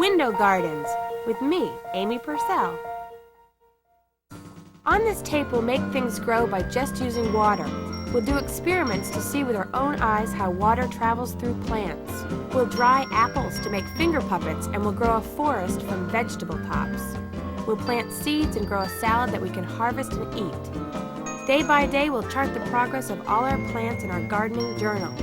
Window Gardens with me, Amy Purcell. On this tape, we'll make things grow by just using water. We'll do experiments to see with our own eyes how water travels through plants. We'll dry apples to make finger puppets, and we'll grow a forest from vegetable tops. We'll plant seeds and grow a salad that we can harvest and eat. Day by day, we'll chart the progress of all our plants in our gardening journal.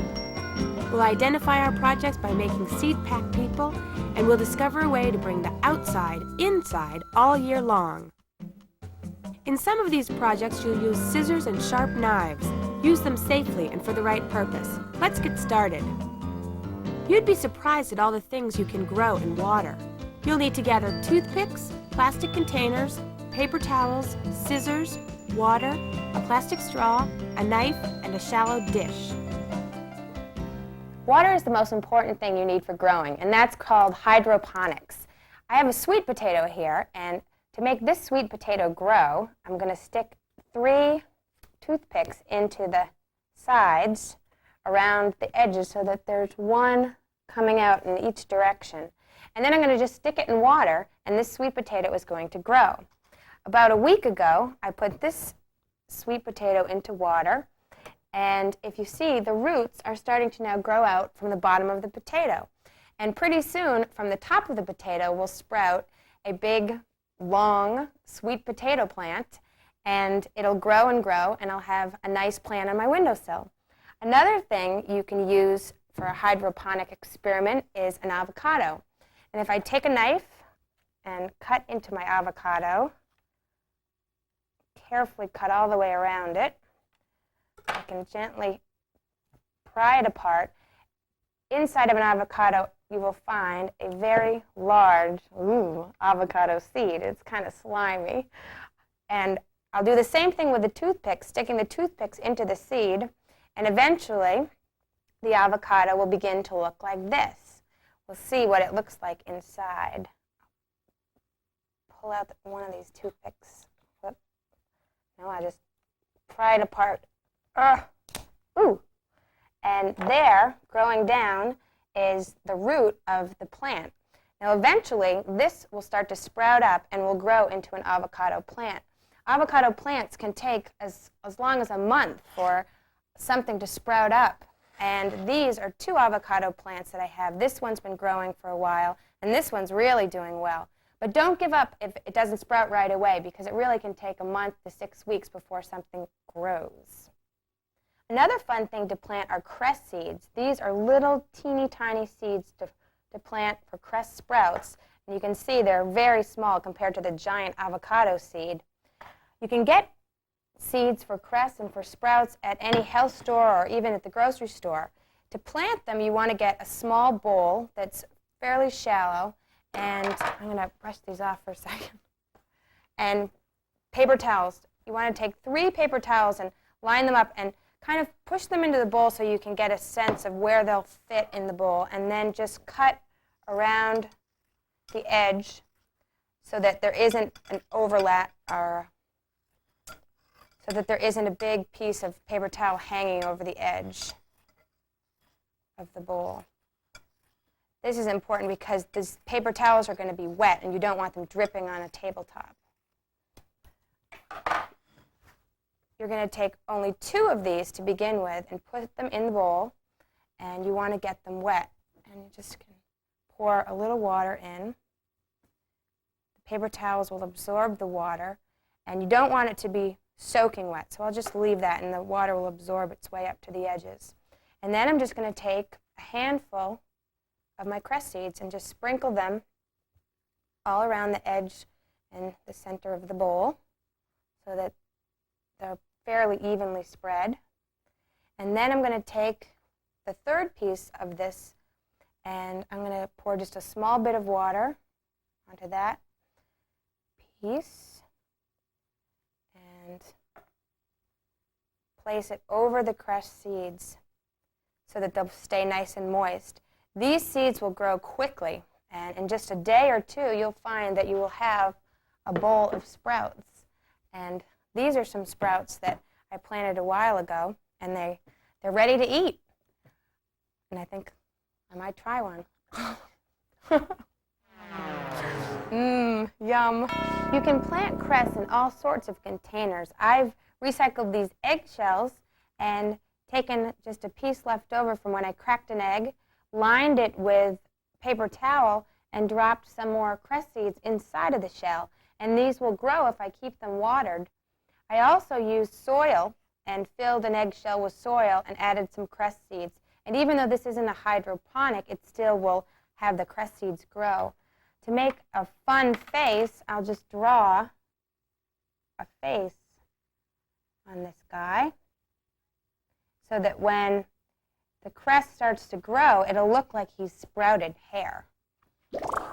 We'll identify our projects by making seed pack people, and we'll discover a way to bring the outside inside all year long. In some of these projects, you'll use scissors and sharp knives. Use them safely and for the right purpose. Let's get started. You'd be surprised at all the things you can grow in water. You'll need to gather toothpicks, plastic containers, paper towels, scissors, water, a plastic straw, a knife, and a shallow dish. Water is the most important thing you need for growing, and that's called hydroponics. I have a sweet potato here, and to make this sweet potato grow, I'm going to stick 3 toothpicks into the sides around the edges so that there's one coming out in each direction. And then I'm going to just stick it in water, and this sweet potato is going to grow. About a week ago, I put this sweet potato into water, and if you see, the roots are starting to now grow out from the bottom of the potato. And pretty soon, from the top of the potato will sprout a big, long, sweet potato plant, and it'll grow, and I'll have a nice plant on my windowsill. Another thing you can use for a hydroponic experiment is an avocado. And if I take a knife and cut into my avocado, carefully cut all the way around it, I can gently pry it apart. Inside of an avocado, you will find a very large avocado seed. It's kind of slimy. And I'll do the same thing with the toothpicks, sticking the toothpicks into the seed, and eventually the avocado will begin to look like this. We'll see what it looks like inside. Pull out one of these toothpicks. Whoop. No, I just pry it apart. And there, growing down, is the root of the plant. Now eventually, this will start to sprout up and will grow into an avocado plant. Avocado plants can take as long as a month for something to sprout up. And these are 2 avocado plants that I have. This one's been growing for a while, and this one's really doing well. But don't give up if it doesn't sprout right away, because it really can take a month to 6 weeks before something grows. Another fun thing to plant are cress seeds. These are little teeny tiny seeds to plant for cress sprouts. And you can see they're very small compared to the giant avocado seed. You can get seeds for cress and for sprouts at any health store or even at the grocery store. To plant them, you want to get a small bowl that's fairly shallow, and I'm going to brush these off for a second, and paper towels. You want to take 3 paper towels and line them up and kind of push them into the bowl so you can get a sense of where they'll fit in the bowl, and then just cut around the edge so that there isn't an overlap, or so that there isn't a big piece of paper towel hanging over the edge of the bowl. This is important because these paper towels are going to be wet and you don't want them dripping on a tabletop. You're going to take only 2 of these to begin with and put them in the bowl, and you want to get them wet. And you just can pour a little water in. The paper towels will absorb the water, and you don't want it to be soaking wet, so I'll just leave that, and the water will absorb its way up to the edges. And then I'm just going to take a handful of my cress seeds and just sprinkle them all around the edge and the center of the bowl so that they're fairly evenly spread. And then I'm going to take the 3rd piece of this, and I'm going to pour just a small bit of water onto that piece and place it over the crushed seeds so that they'll stay nice and moist. These seeds will grow quickly, and in just a day or 2, you'll find that you will have a bowl of sprouts. And these are some sprouts that I planted a while ago, and they're ready to eat. And I think I might try one. Yum. You can plant cress in all sorts of containers. I've recycled these eggshells and taken just a piece left over from when I cracked an egg, lined it with paper towel, and dropped some more cress seeds inside of the shell. And these will grow if I keep them watered. I also used soil and filled an eggshell with soil and added some cress seeds. And even though this isn't a hydroponic, it still will have the cress seeds grow. To make a fun face, I'll just draw a face on this guy so that when the cress starts to grow, it'll look like he's sprouted hair.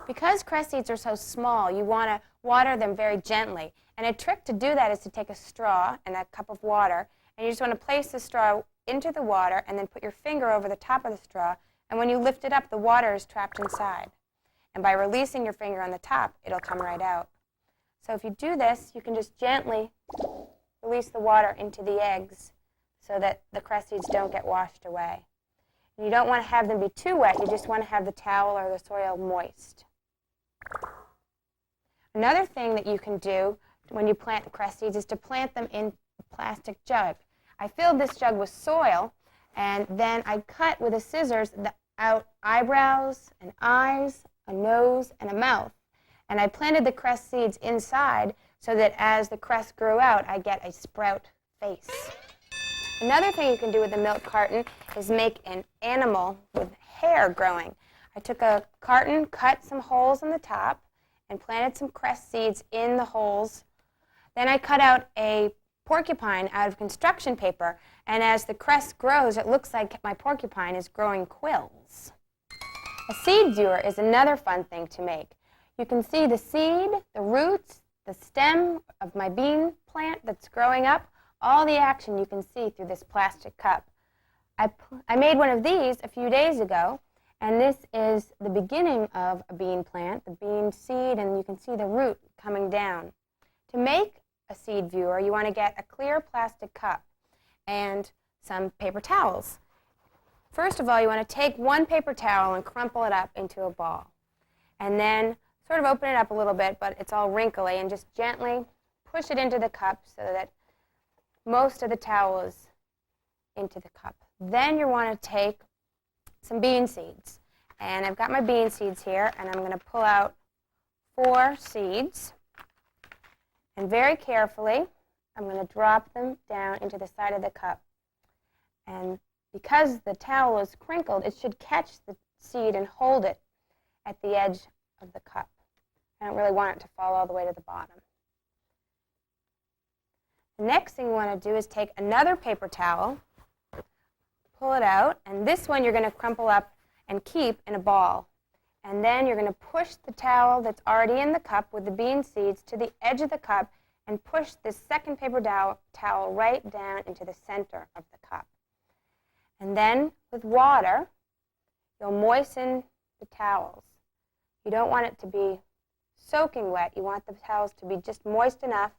Because cress seeds are so small, you want to water them very gently. And a trick to do that is to take a straw and a cup of water, and you just want to place the straw into the water and then put your finger over the top of the straw, and when you lift it up, the water is trapped inside. And by releasing your finger on the top, it'll come right out. So if you do this, you can just gently release the water into the eggs so that the cress seeds don't get washed away. You don't want to have them be too wet, you just want to have the towel or the soil moist. Another thing that you can do when you plant the cress seeds is to plant them in a plastic jug. I filled this jug with soil, and then I cut with a scissors out eyebrows and eyes, a nose, and a mouth. And I planted the cress seeds inside so that as the cress grew out, I get a sprout face. Another thing you can do with a milk carton is make an animal with hair growing. I took a carton, cut some holes in the top, and planted some cress seeds in the holes. Then I cut out a porcupine out of construction paper, and as the cress grows, it looks like my porcupine is growing quills. A seed viewer is another fun thing to make. You can see the seed, the roots, the stem of my bean plant that's growing up, all the action you can see through this plastic cup. I made one of these a few days ago, and this is the beginning of a bean plant, the bean seed, and you can see the root coming down. To make a seed viewer, you want to get a clear plastic cup and some paper towels. First of all, you want to take one paper towel and crumple it up into a ball. And then sort of open it up a little bit, but it's all wrinkly, and just gently push it into the cup so that most of the towel is into the cup. Then you want to take some bean seeds. And I've got my bean seeds here, and I'm going to pull out 4 seeds. And very carefully, I'm going to drop them down into the side of the cup. And because the towel is crinkled, it should catch the seed and hold it at the edge of the cup. I don't really want it to fall all the way to the bottom. The next thing you want to do is take another paper towel, pull it out, and this one you're going to crumple up and keep in a ball. And then you're going to push the towel that's already in the cup with the bean seeds to the edge of the cup and push this second paper towel right down into the center of the cup. And then with water, you'll moisten the towels. You don't want it to be soaking wet. You want the towels to be just moist enough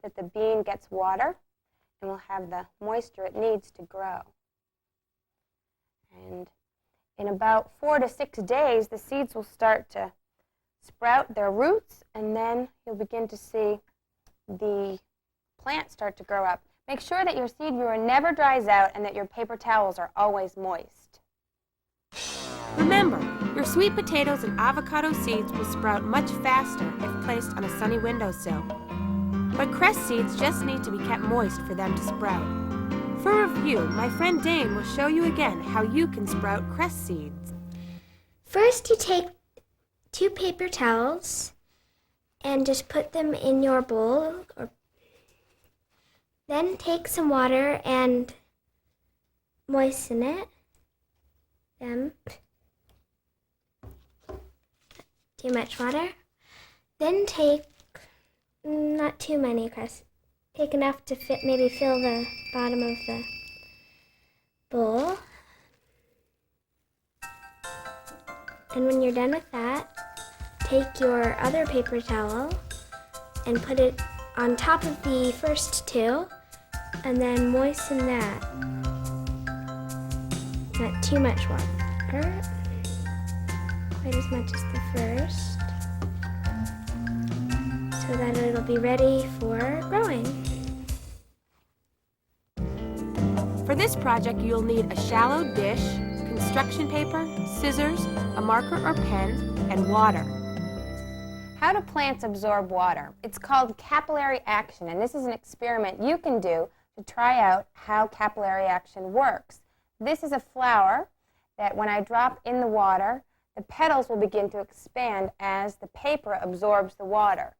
that the bean gets water and will have the moisture it needs to grow. And in about 4 to 6 days, the seeds will start to sprout their roots, and then you'll begin to see the plant start to grow up. Make sure that your seed viewer never dries out and that your paper towels are always moist. Remember, your sweet potatoes and avocado seeds will sprout much faster if placed on a sunny windowsill. But cress seeds just need to be kept moist for them to sprout. For review, my friend Dane will show you again how you can sprout cress seeds. First, you take 2 paper towels and just put them in your bowl. Then take some water and moisten it. Too much water. Then take not too many cress. Take enough to maybe fill the bottom of the bowl. And when you're done with that, take your other paper towel and put it on top of the first 2, and then moisten that. Not too much water, quite as much as the first. so that it'll be ready for growing. For this project, you'll need a shallow dish, construction paper, scissors, a marker or pen, and water. How do plants absorb water? It's called capillary action, and this is an experiment you can do to try out how capillary action works. This is a flower that when I drop in the water, the petals will begin to expand as the paper absorbs the water.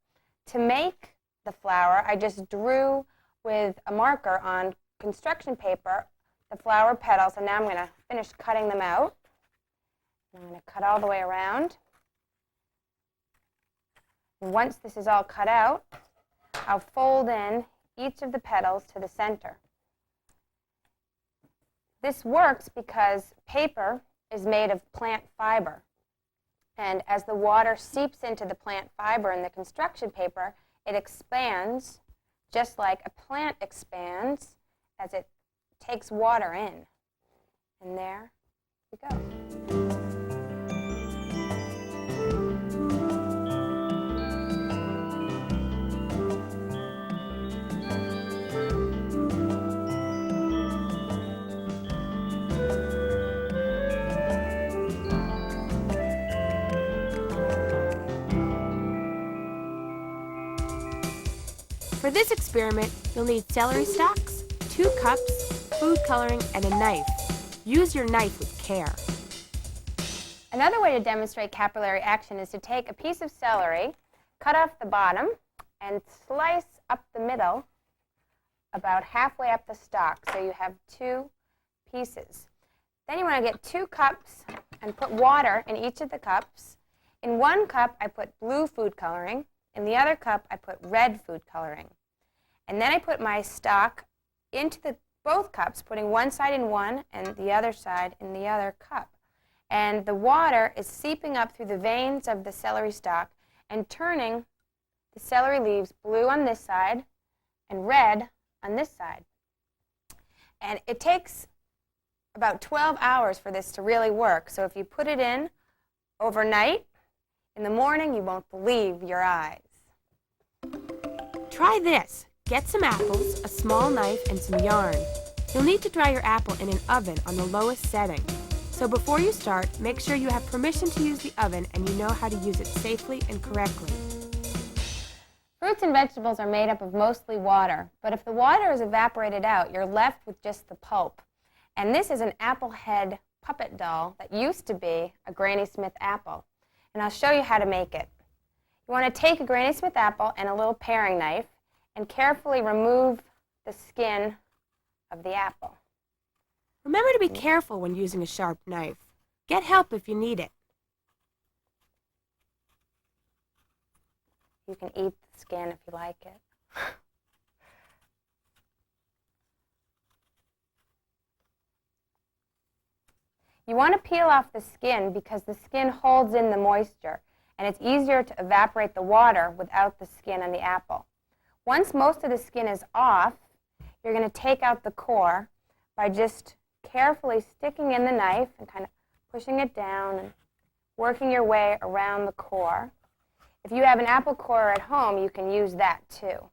To make the flower, I just drew with a marker on construction paper the flower petals, and now I'm going to finish cutting them out. I'm going to cut all the way around. Once this is all cut out, I'll fold in each of the petals to the center. This works because paper is made of plant fiber. And as the water seeps into the plant fiber in the construction paper, it expands just like a plant expands as it takes water in. And there we go. For this experiment, you'll need celery stalks, 2 cups, food coloring, and a knife. Use your knife with care. Another way to demonstrate capillary action is to take a piece of celery, cut off the bottom, and slice up the middle about halfway up the stalk, so you have 2 pieces. Then you want to get 2 cups and put water in each of the cups. In 1 cup, I put blue food coloring. In the other cup, I put red food coloring. And then I put my stalk into both cups, putting one side in one and the other side in the other cup. And the water is seeping up through the veins of the celery stalk and turning the celery leaves blue on this side and red on this side. And it takes about 12 hours for this to really work. So if you put it in overnight, in the morning, you won't believe your eyes. Try this. Get some apples, a small knife, and some yarn. You'll need to dry your apple in an oven on the lowest setting. So before you start, make sure you have permission to use the oven and you know how to use it safely and correctly. Fruits and vegetables are made up of mostly water, but if the water is evaporated out, you're left with just the pulp. And this is an apple head puppet doll that used to be a Granny Smith apple. And I'll show you how to make it. You want to take a Granny Smith apple and a little paring knife and carefully remove the skin of the apple. Remember to be careful when using a sharp knife. Get help if you need it. You can eat the skin if you like it. You want to peel off the skin because the skin holds in the moisture, and it's easier to evaporate the water without the skin on the apple. Once most of the skin is off, you're going to take out the core by just carefully sticking in the knife and kind of pushing it down and working your way around the core. If you have an apple core at home, you can use that too. You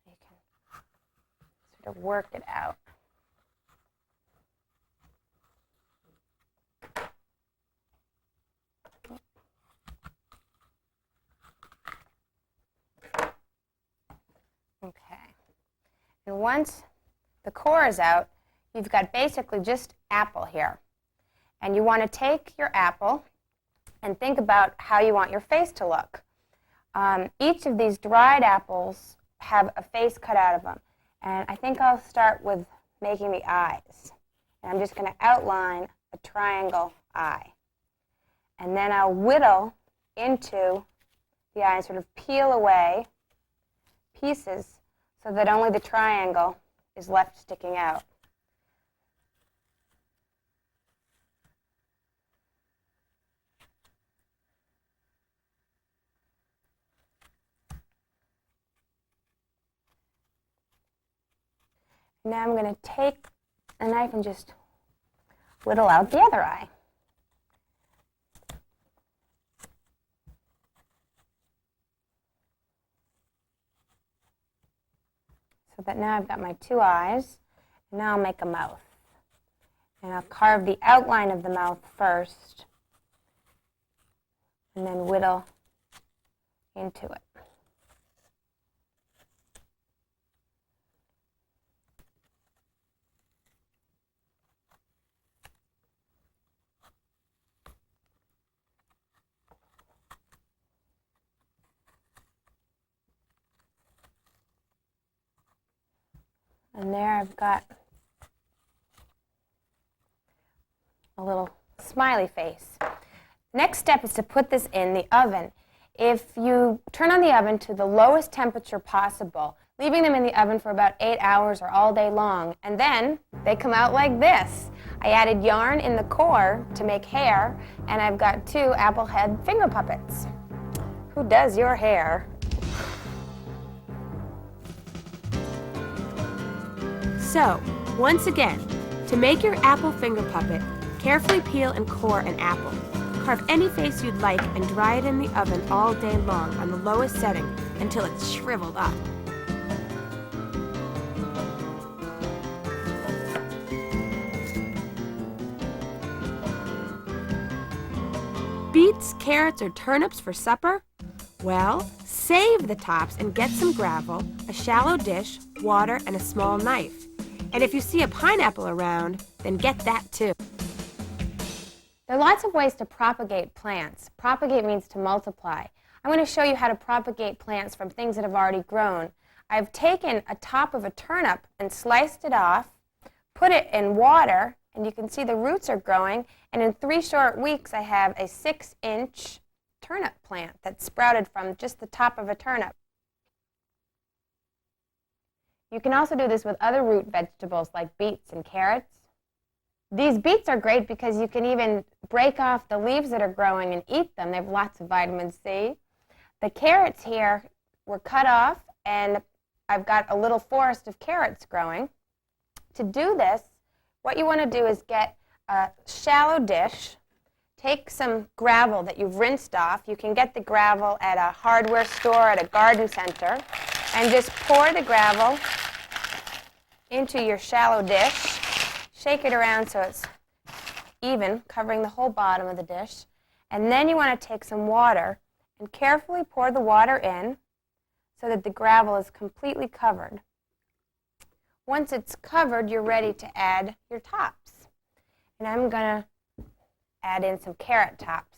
can sort of work it out. Okay. And once the core is out, you've got basically just apple here. And you want to take your apple and think about how you want your face to look. Each of these dried apples have a face cut out of them. And I think I'll start with making the eyes. And I'm just going to outline a triangle eye. And then I'll whittle into the eye and sort of peel away pieces so that only the triangle is left sticking out. Now I'm going to take a knife and just whittle out the other eye. that now I've got my 2 eyes. And now I'll make a mouth. And I'll carve the outline of the mouth first, and then whittle into it. And there I've got a little smiley face. Next step is to put this in the oven. If you turn on the oven to the lowest temperature possible, leaving them in the oven for about 8 hours or all day long, and then they come out like this. I added yarn in the core to make hair, and I've got 2 apple head finger puppets. Who does your hair? So, once again, to make your apple finger puppet, carefully peel and core an apple. Carve any face you'd like and dry it in the oven all day long on the lowest setting until it's shriveled up. Beets, carrots, or turnips for supper? Well, save the tops and get some gravel, a shallow dish, water, and a small knife. And if you see a pineapple around, then get that too. There are lots of ways to propagate plants. Propagate means to multiply. I'm going to show you how to propagate plants from things that have already grown. I've taken a top of a turnip and sliced it off, put it in water, and you can see the roots are growing, and in 3 short weeks I have a 6-inch turnip plant that sprouted from just the top of a turnip. You can also do this with other root vegetables like beets and carrots. These beets are great because you can even break off the leaves that are growing and eat them. They have lots of vitamin C. The carrots here were cut off, and I've got a little forest of carrots growing. To do this, what you want to do is get a shallow dish, take some gravel that you've rinsed off. You can get the gravel at a hardware store, at a garden center, and just pour the gravel into your shallow dish. Shake it around so it's even, covering the whole bottom of the dish. And then you want to take some water and carefully pour the water in so that the gravel is completely covered. Once it's covered, you're ready to add your tops. And I'm going to add in some carrot tops.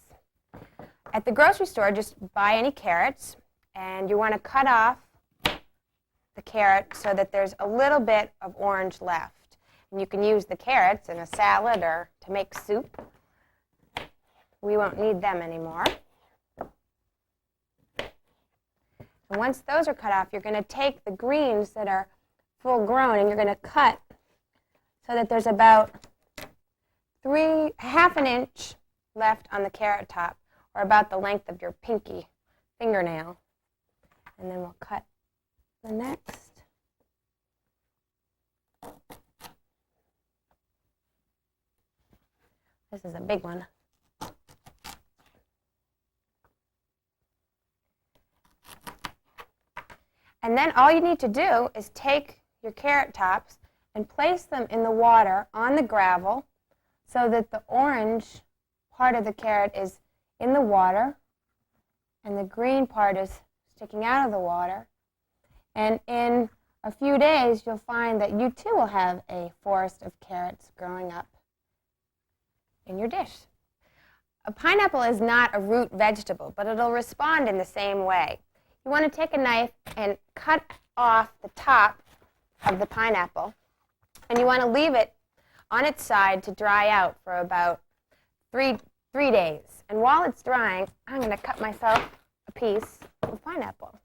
At the grocery store, just buy any carrots, and you want to cut off the carrot so that there's a little bit of orange left. And you can use the carrots in a salad or to make soup. We won't need them anymore. And once those are cut off, you're going to take the greens that are full grown and you're going to cut so that there's about half an inch left on the carrot top, or about the length of your pinky fingernail. And then we'll cut the next. This is a big one. And then all you need to do is take your carrot tops and place them in the water on the gravel so that the orange part of the carrot is in the water and the green part is sticking out of the water. And in a few days, you'll find that you too will have a forest of carrots growing up in your dish. A pineapple is not a root vegetable, but it'll respond in the same way. You want to take a knife and cut off the top of the pineapple, and you want to leave it on its side to dry out for about three days. And while it's drying, I'm going to cut myself a piece of pineapple.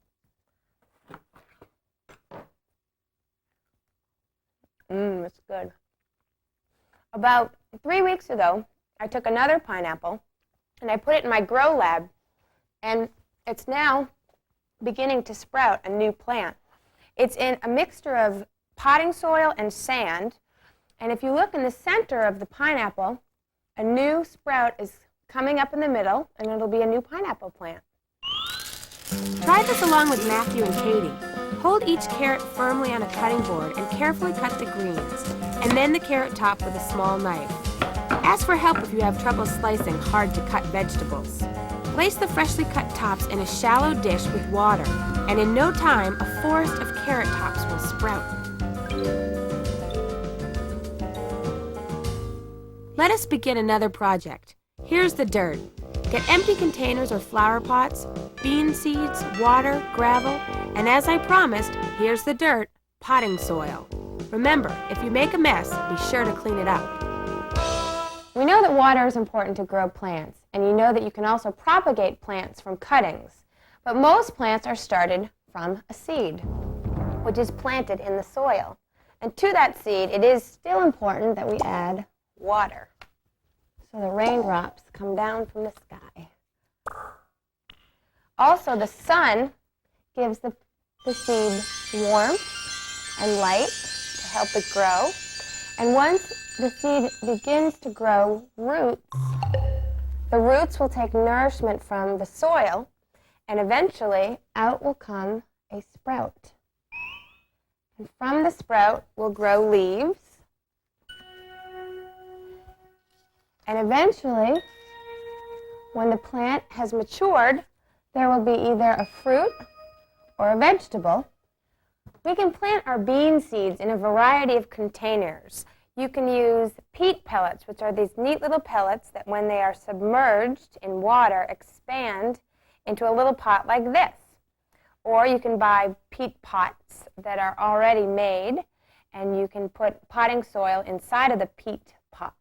It's good. About 3 weeks ago, I took another pineapple and I put it in my grow lab, and it's now beginning to sprout a new plant. It's in a mixture of potting soil and sand, and if you look in the center of the pineapple, a new sprout is coming up in the middle, and it'll be a new pineapple plant. Try this along with Matthew and Katie. Hold each carrot firmly on a cutting board and carefully cut the greens, and then the carrot top with a small knife. Ask for help if you have trouble slicing hard-to-cut vegetables. Place the freshly cut tops in a shallow dish with water, and in no time, a forest of carrot tops will sprout. Let us begin another project. Here's the dirt. Get empty containers or flower pots, bean seeds, water, gravel, and as I promised, here's the dirt, potting soil. Remember, if you make a mess, be sure to clean it up. We know that water is important to grow plants, and you know that you can also propagate plants from cuttings. But most plants are started from a seed, which is planted in the soil. And to that seed, it is still important that we add water. So the raindrops come down from the sky. Also, the sun gives the seed warmth and light to help it grow. And once the seed begins to grow roots, the roots will take nourishment from the soil, and eventually out will come a sprout. And from the sprout will grow leaves. And eventually, when the plant has matured, there will be either a fruit or a vegetable. We can plant our bean seeds in a variety of containers. You can use peat pellets, which are these neat little pellets that when they are submerged in water expand into a little pot like this. Or you can buy peat pots that are already made, and you can put potting soil inside of the peat pots.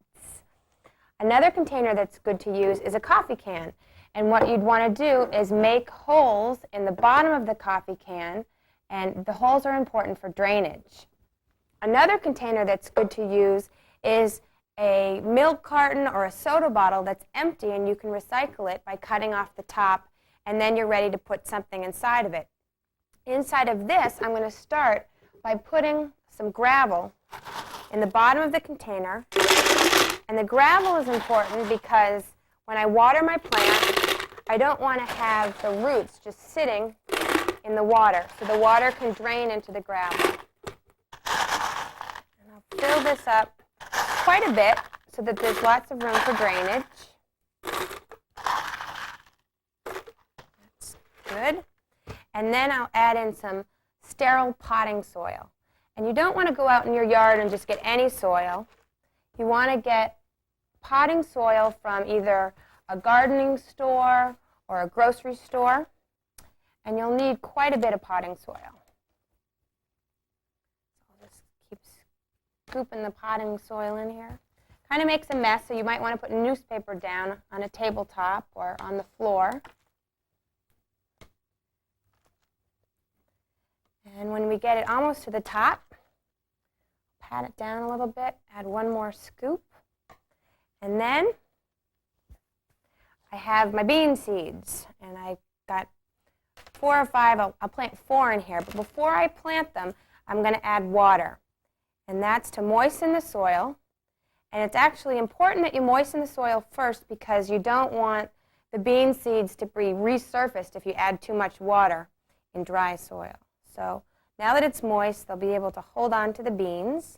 Another container that's good to use is a coffee can. And what you'd want to do is make holes in the bottom of the coffee can, and the holes are important for drainage. Another container that's good to use is a milk carton or a soda bottle that's empty, and you can recycle it by cutting off the top, and then you're ready to put something inside of it. Inside of this, I'm going to start by putting some gravel in the bottom of the container. And the gravel is important because when I water my plant, I don't want to have the roots just sitting in the water, so the water can drain into the gravel. And I'll fill this up quite a bit so that there's lots of room for drainage. That's good. And then I'll add in some sterile potting soil. And you don't want to go out in your yard and just get any soil. You want to get potting soil from either a gardening store or a grocery store, and you'll need quite a bit of potting soil. So I'll just keep scooping the potting soil in here. Kind of makes a mess, so you might want to put newspaper down on a tabletop or on the floor. And when we get it almost to the top, pat it down a little bit, add one more scoop. And then I have my bean seeds, and I've got 4 or 5. I'll plant 4 in here, but before I plant them, I'm going to add water. And that's to moisten the soil. And it's actually important that you moisten the soil first because you don't want the bean seeds to be resurfaced if you add too much water in dry soil. So now that it's moist, they'll be able to hold on to the beans,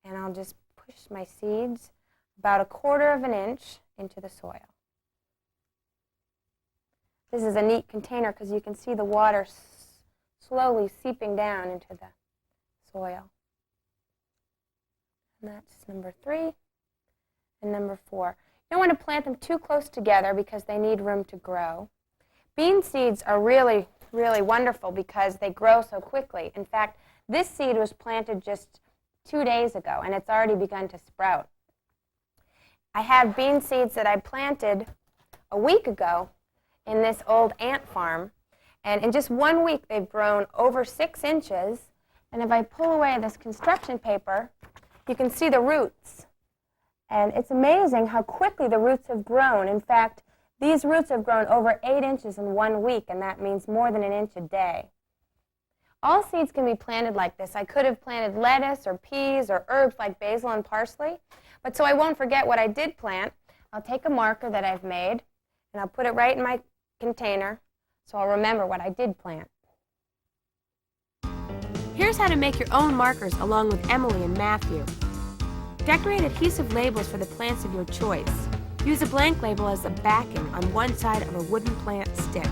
and I'll just push my seeds about 1/4 of an inch into the soil. This is a neat container because you can see the water slowly seeping down into the soil. And that's number 3 and number 4. You don't want to plant them too close together because they need room to grow. Bean seeds are really wonderful because they grow so quickly. In fact, this seed was planted just 2 days ago, and it's already begun to sprout. I have bean seeds that I planted a week ago in this old ant farm, and in just 1 week they've grown over 6 inches, and if I pull away this construction paper, you can see the roots. And it's amazing how quickly the roots have grown. In fact, these roots have grown over 8 inches in 1 week, and that means more than 1 inch a day. All seeds can be planted like this. I could have planted lettuce or peas or herbs like basil and parsley, but so I won't forget what I did plant, I'll take a marker that I've made, and I'll put it right in my container so I'll remember what I did plant. Here's how to make your own markers along with Emily and Matthew. Decorate adhesive labels for the plants of your choice. Use a blank label as the backing on one side of a wooden plant stick.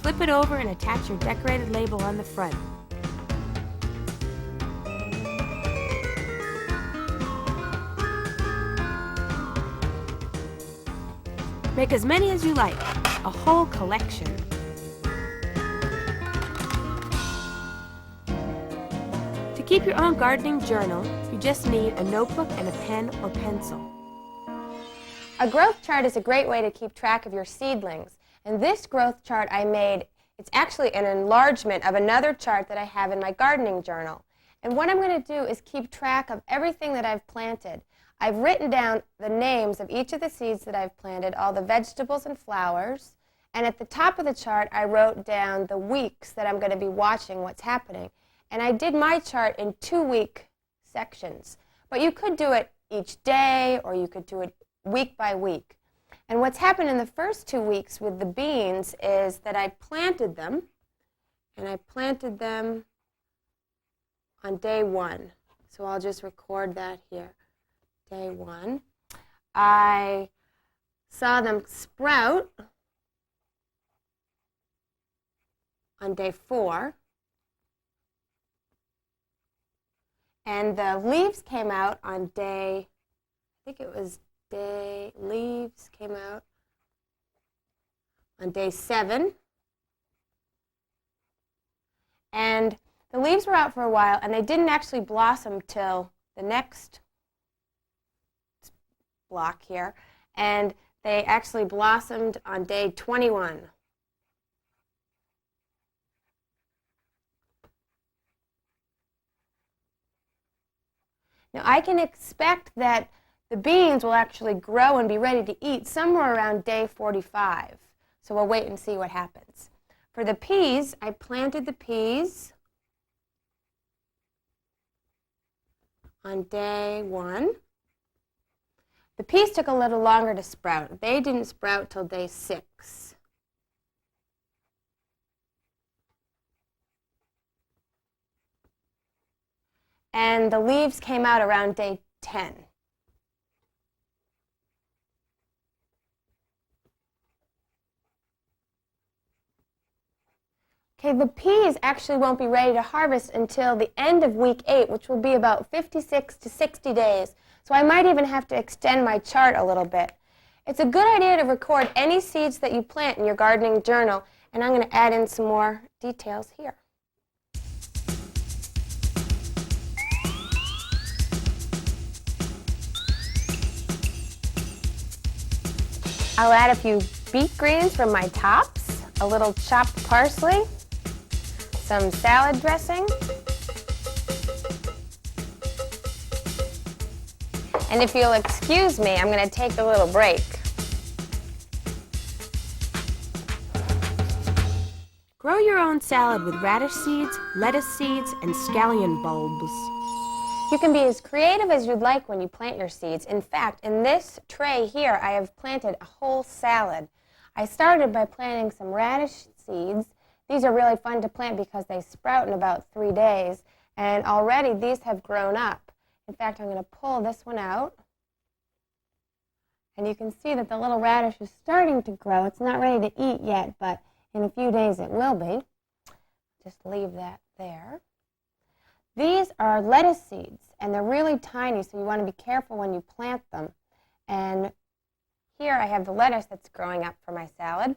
Flip it over and attach your decorated label on the front. Make as many as you like, a whole collection. To keep your own gardening journal, you just need a notebook and a pen or pencil. A growth chart is a great way to keep track of your seedlings. And this growth chart I made, it's actually an enlargement of another chart that I have in my gardening journal. And what I'm going to do is keep track of everything that I've planted. I've written down the names of each of the seeds that I've planted, all the vegetables and flowers, and at the top of the chart I wrote down the weeks that I'm going to be watching what's happening. And I did my chart in 2-week sections, but you could do it each day or you could do it week by week. And what's happened in the first 2 weeks with the beans is that I planted them, and I planted them on day 1. So I'll just record that here. Day 1. I saw them sprout on day 4. And the leaves came out on day, leaves came out on day 7. And the leaves were out for a while, and they didn't actually blossom till the next block here, and they actually blossomed on day 21. Now I can expect that the beans will actually grow and be ready to eat somewhere around day 45. So we'll wait and see what happens. For the peas, I planted the peas on day 1. The peas took a little longer to sprout. They didn't sprout till day 6. And the leaves came out around day 10. Okay, the peas actually won't be ready to harvest until the end of week 8, which will be about 56 to 60 days. So I might even have to extend my chart a little bit. It's a good idea to record any seeds that you plant in your gardening journal, and I'm going to add in some more details here. I'll add a few beet greens from my tops, a little chopped parsley, some salad dressing, and if you'll excuse me, I'm going to take a little break. Grow your own salad with radish seeds, lettuce seeds, and scallion bulbs. You can be as creative as you'd like when you plant your seeds. In fact, in this tray here, I have planted a whole salad. I started by planting some radish seeds. These are really fun to plant because they sprout in about 3 days, and already these have grown up. In fact, I'm going to pull this one out, and you can see that the little radish is starting to grow. It's not ready to eat yet, but in a few days it will be. Just leave that there. These are lettuce seeds, and they're really tiny, so you want to be careful when you plant them. And here I have the lettuce that's growing up for my salad.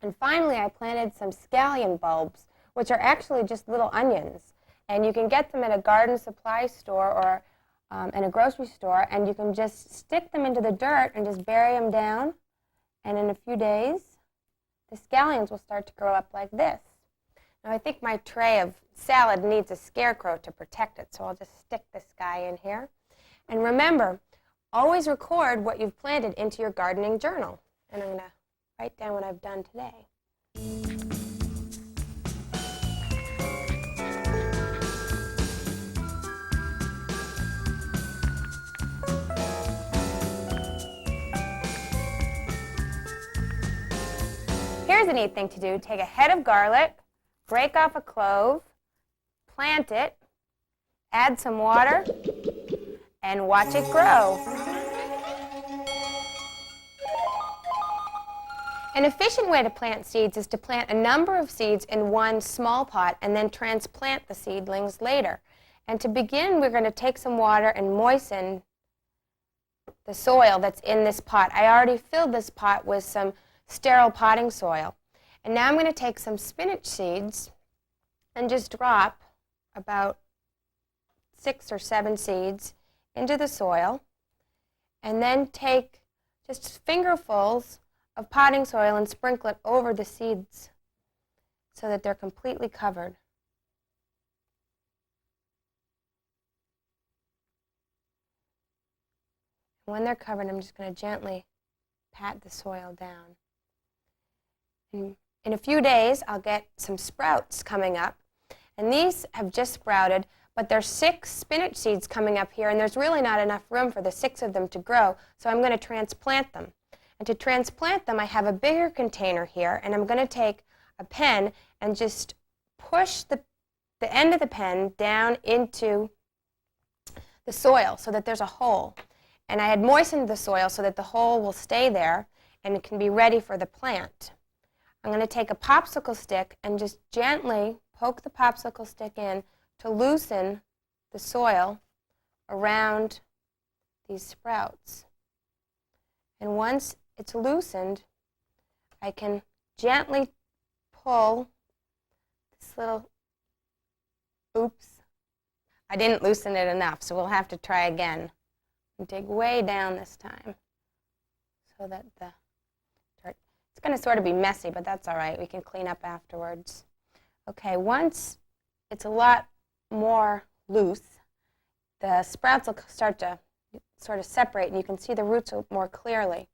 And finally, I planted some scallion bulbs, which are actually just little onions. And you can get them at a garden supply store or in a grocery store, and you can just stick them into the dirt and just bury them down. And in a few days, the scallions will start to grow up like this. Now, I think my tray of salad needs a scarecrow to protect it, so I'll just stick this guy in here. And remember, always record what you've planted into your gardening journal. And I'm going to write down what I've done today. Here's a neat thing to do. Take a head of garlic, break off a clove, plant it, add some water, and watch it grow. An efficient way to plant seeds is to plant a number of seeds in one small pot and then transplant the seedlings later. And to begin, we're going to take some water and moisten the soil that's in this pot. I already filled this pot with some sterile potting soil. And now I'm going to take some spinach seeds and just drop about 6 or 7 seeds into the soil, and then take just fingerfuls of potting soil and sprinkle it over the seeds so that they're completely covered. When they're covered, I'm just going to gently pat the soil down. In a few days, I'll get some sprouts coming up, and these have just sprouted, but there's 6 spinach seeds coming up here, and there's really not enough room for the 6 of them to grow, so I'm going to transplant them. And to transplant them, I have a bigger container here, and I'm going to take a pen and just push the end of the pen down into the soil so that there's a hole. And I had moistened the soil so that the hole will stay there and it can be ready for the plant. I'm going to take a popsicle stick and just gently poke the popsicle stick in to loosen the soil around these sprouts. And once it's loosened, I can gently pull this little, oops, I didn't loosen it enough, so we'll have to try again. And dig way down this time so that the dirt, it's going to sort of be messy, but that's all right. We can clean up afterwards. Okay, once it's a lot more loose, the sprouts will start to sort of separate, and you can see the roots more clearly.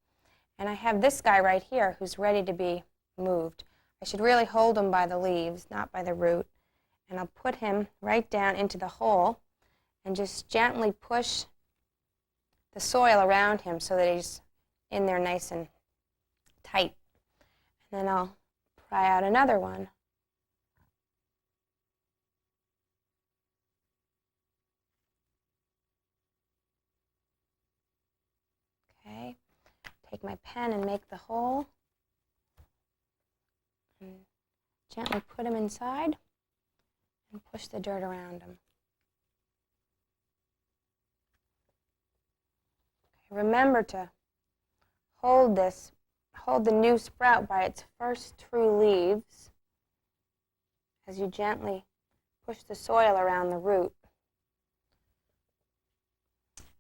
And I have this guy right here who's ready to be moved. I should really hold him by the leaves, not by the root. And I'll put him right down into the hole and just gently push the soil around him so that he's in there nice and tight. And then I'll pry out another one. Okay, take my pen and make the hole. And gently put him inside and push the dirt around him. Okay, remember to hold the new sprout by its first true leaves as you gently push the soil around the root.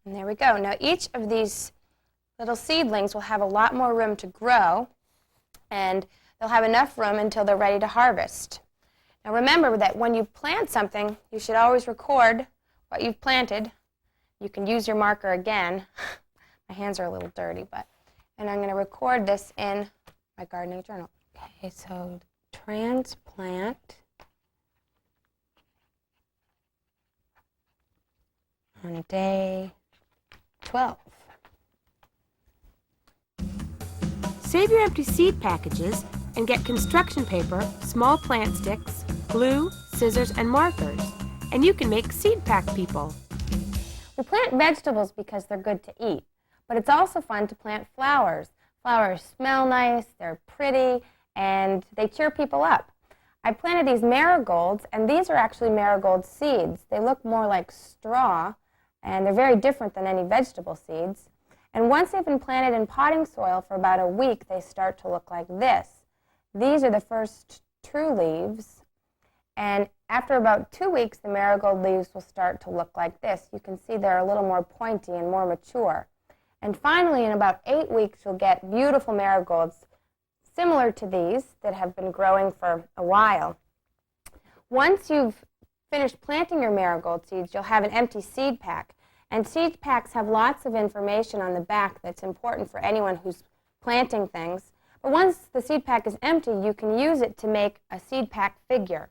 And there we go. Now each of these little seedlings will have a lot more room to grow, and they'll have enough room until they're ready to harvest. Now remember that when you plant something, you should always record what you've planted. You can use your marker again. My hands are a little dirty, and I'm going to record this in my gardening journal. Okay, so transplant on day 12. Save your empty seed packages and get construction paper, small plant sticks, glue, scissors, and markers. And you can make seed pack people. We plant vegetables because they're good to eat, but it's also fun to plant flowers. Flowers smell nice, they're pretty, and they cheer people up. I planted these marigolds, and these are actually marigold seeds. They look more like straw, and they're very different than any vegetable seeds. And once they've been planted in potting soil for about a week, they start to look like this. These are the first true leaves, and after about 2 weeks, the marigold leaves will start to look like this. You can see they're a little more pointy and more mature. And finally, in about 8 weeks, you'll get beautiful marigolds similar to these that have been growing for a while. Once you've finished planting your marigold seeds, you'll have an empty seed pack. And seed packs have lots of information on the back that's important for anyone who's planting things. But once the seed pack is empty, you can use it to make a seed pack figure.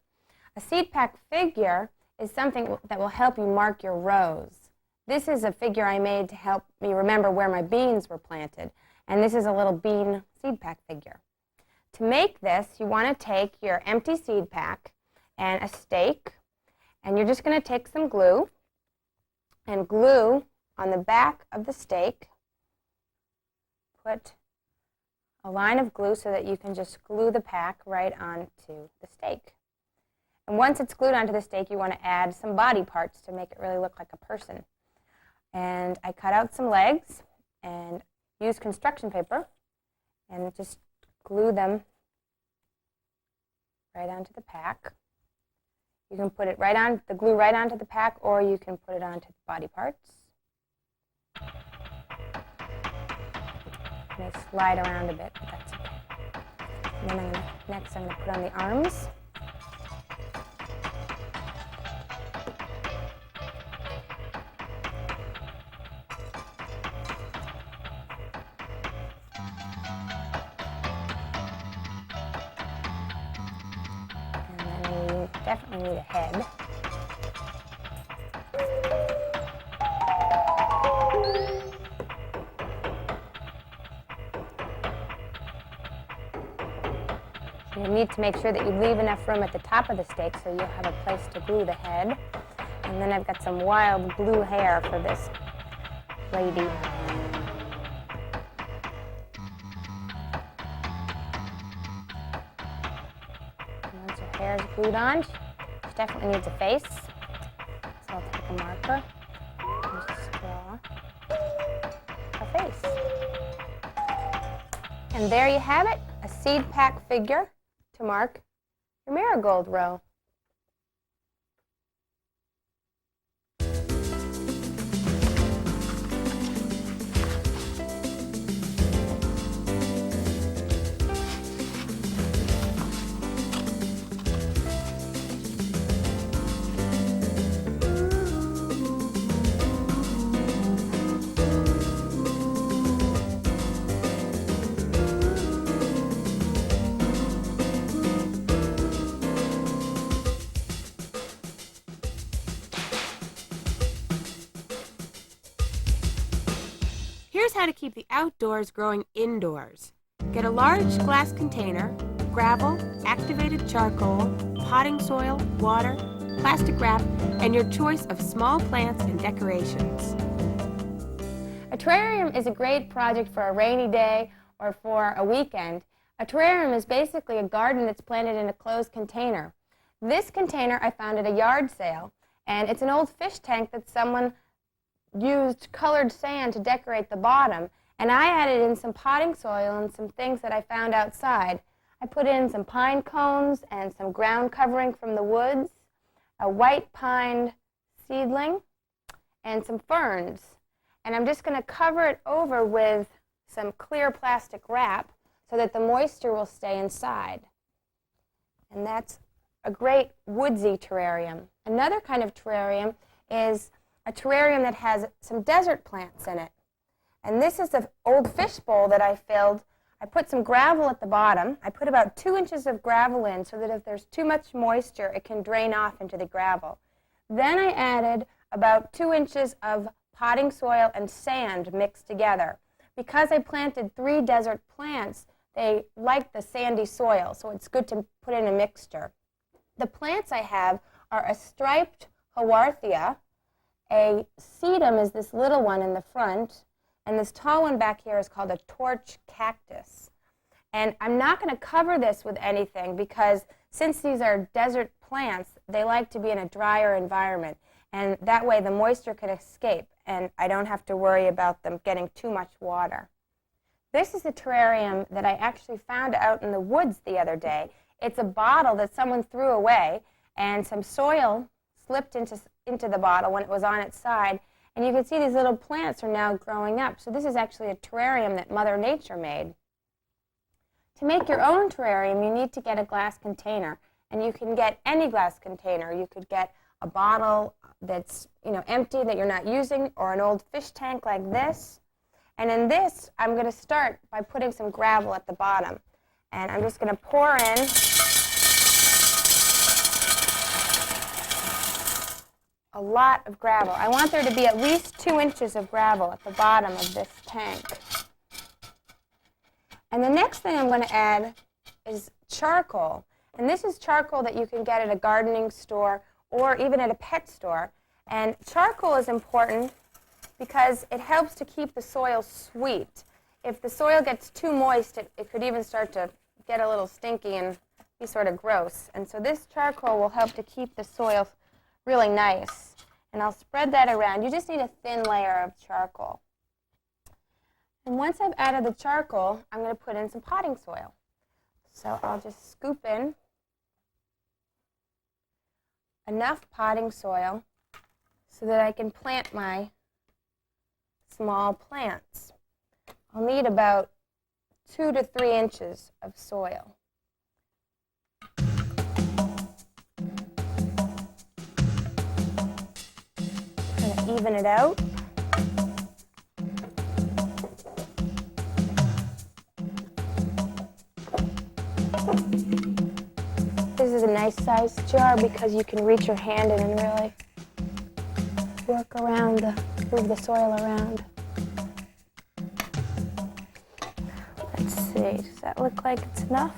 A seed pack figure is something that will help you mark your rows. This is a figure I made to help me remember where my beans were planted. And this is a little bean seed pack figure. To make this, you want to take your empty seed pack and a stake And you're just going to take some glue and glue on the back of the stake. Put a line of glue so that you can just glue the pack right onto the stake. And once it's glued onto the stake, you want to add some body parts to make it really look like a person. And I cut out some legs and used construction paper and just glue them right onto the pack. You can put it right on the glue right onto the pack, or you can put it onto the body parts. They slide around a bit, but that's okay. And then next I'm going to put on the arms. And then we definitely need a head. You need to make sure that you leave enough room at the top of the stake so you'll have a place to glue the head. And then I've got some wild blue hair for this lady. And once her hair is glued on, she definitely needs a face. So I'll take a marker and just draw a face. And there you have it, a seed pack figure to mark your marigold row. Here's how to keep the outdoors growing indoors. Get a large glass container, gravel, activated charcoal, potting soil, water, plastic wrap, and your choice of small plants and decorations. A terrarium is a great project for a rainy day or for a weekend. A terrarium is basically a garden that's planted in a closed container. This container I found at a yard sale, and it's an old fish tank that someone used colored sand to decorate the bottom, and I added in some potting soil and some things that I found outside. I put in some pine cones and some ground covering from the woods, a white pine seedling, and some ferns. And I'm just going to cover it over with some clear plastic wrap so that the moisture will stay inside. And that's a great woodsy terrarium. Another kind of terrarium is a terrarium that has some desert plants in it. And this is an old fish bowl that I filled. I put some gravel at the bottom. I put about 2 inches of gravel in so that if there's too much moisture, it can drain off into the gravel. Then I added about 2 inches of potting soil and sand mixed together. Because I planted 3 desert plants, they like the sandy soil, so it's good to put in a mixture. The plants I have are a striped Haworthia. A sedum is this little one in the front, and this tall one back here is called a torch cactus. And I'm not going to cover this with anything because since these are desert plants, they like to be in a drier environment, and that way the moisture can escape, and I don't have to worry about them getting too much water. This is a terrarium that I actually found out in the woods the other day. It's a bottle that someone threw away, and some soil slipped into the bottle when it was on its side, and you can see these little plants are now growing up. So this is actually a terrarium that Mother Nature made. To make your own terrarium, you need to get a glass container, and you can get any glass container. You could get a bottle that's empty that you're not using, or an old fish tank like this. And in this, I'm going to start by putting some gravel at the bottom, and I'm just going to pour in a lot of gravel. I want there to be at least 2 inches of gravel at the bottom of this tank. And the next thing I'm going to add is charcoal. And this is charcoal that you can get at a gardening store or even at a pet store. And charcoal is important because it helps to keep the soil sweet. If the soil gets too moist, it could even start to get a little stinky and be sort of gross. And so this charcoal will help to keep the soil really nice. And I'll spread that around. You just need a thin layer of charcoal. And once I've added the charcoal, I'm going to put in some potting soil. So I'll just scoop in enough potting soil so that I can plant my small plants. I'll need about 2 to 3 inches of soil. Kind of even it out. This is a nice sized jar because you can reach your hand in and really work around, move the soil around. Let's see, does that look like it's enough?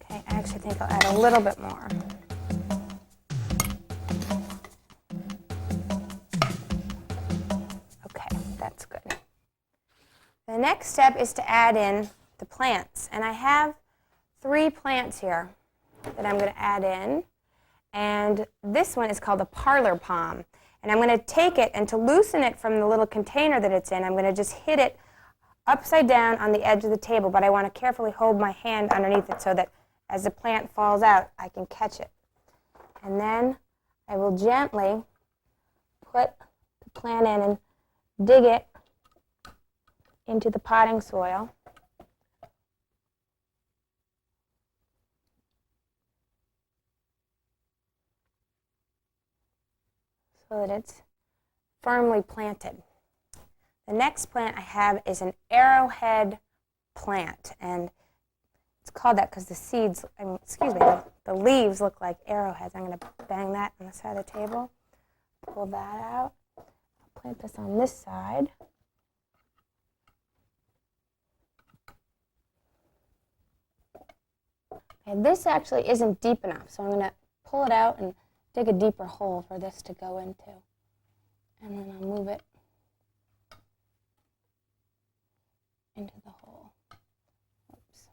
Okay, I actually think I'll add a little bit more. Okay, that's good. The next step is to add in the plants, and I have 3 plants here that I'm going to add in, and this one is called a parlor palm, and I'm going to take it, and to loosen it from the little container that it's in, I'm going to just hit it upside down on the edge of the table, but I want to carefully hold my hand underneath it so that as the plant falls out, I can catch it. And then I will gently put the plant in and dig it into the potting soil. So that it's firmly planted. The next plant I have is an arrowhead plant, and it's called that because the seeds, the leaves look like arrowheads. I'm going to bang that on the side of the table, pull that out. I'll plant this on this side. And this actually isn't deep enough, so I'm going to pull it out and dig a deeper hole for this to go into. And then I'll move it into the hole. Oops.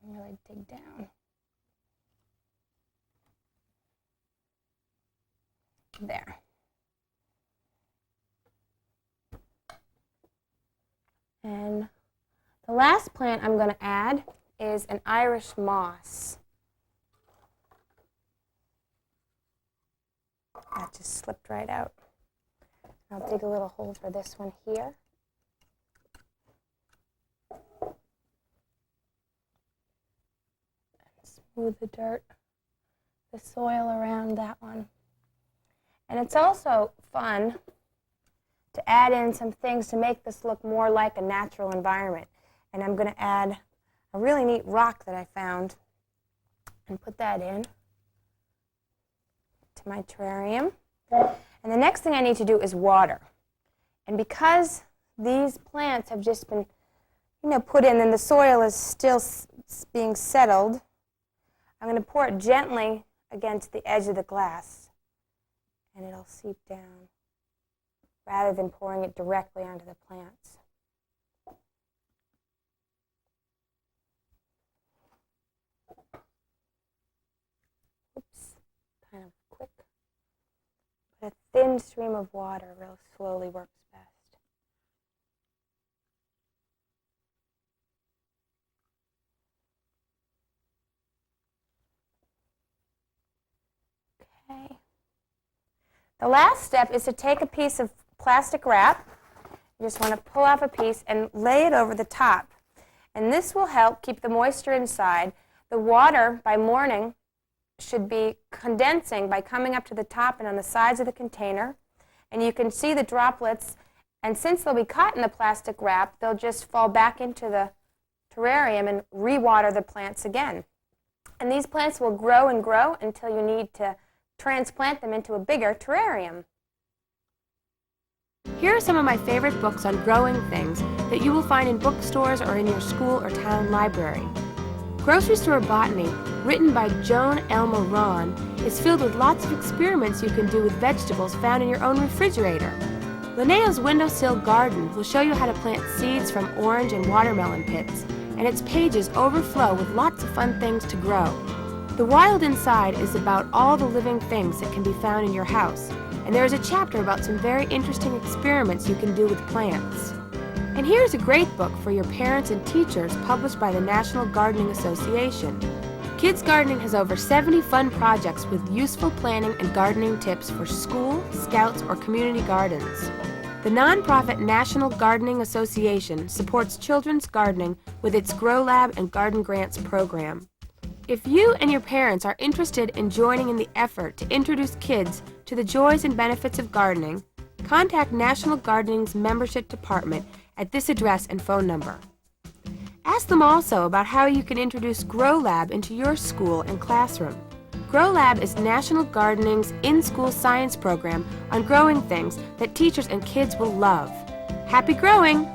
And really dig down. There. And the last plant I'm going to add is an Irish moss. That just slipped right out. I'll dig a little hole for this one here. And smooth the dirt, the soil around that one. And it's also fun to add in some things to make this look more like a natural environment. And I'm going to add a really neat rock that I found and put that in to my terrarium. And the next thing I need to do is water. And because these plants have just been, put in and the soil is still being settled, I'm going to pour it gently against the edge of the glass, and it'll seep down rather than pouring it directly onto the plants. Oops, kind of quick. But a thin stream of water real slowly works best. Okay. The last step is to take a piece of plastic wrap. You just want to pull off a piece and lay it over the top. And this will help keep the moisture inside. The water, by morning, should be condensing by coming up to the top and on the sides of the container. And you can see the droplets. And since they'll be caught in the plastic wrap, they'll just fall back into the terrarium and re-water the plants again. And these plants will grow and grow until you need to transplant them into a bigger terrarium. Here are some of my favorite books on growing things that you will find in bookstores or in your school or town library. Grocery Store Botany, written by Joan Elma Ron, is filled with lots of experiments you can do with vegetables found in your own refrigerator. Linnea's Windowsill Garden will show you how to plant seeds from orange and watermelon pits, and its pages overflow with lots of fun things to grow. The Wild Inside is about all the living things that can be found in your house, and there is a chapter about some very interesting experiments you can do with plants. And here's a great book for your parents and teachers published by the National Gardening Association. Kids Gardening has over 70 fun projects with useful planning and gardening tips for school, scouts, or community gardens. The nonprofit National Gardening Association supports children's gardening with its Grow Lab and Garden Grants program. If you and your parents are interested in joining in the effort to introduce kids to the joys and benefits of gardening, contact National Gardening's membership department at this address and phone number. Ask them also about how you can introduce Grow Lab into your school and classroom. Grow Lab is National Gardening's in-school science program on growing things that teachers and kids will love. Happy growing!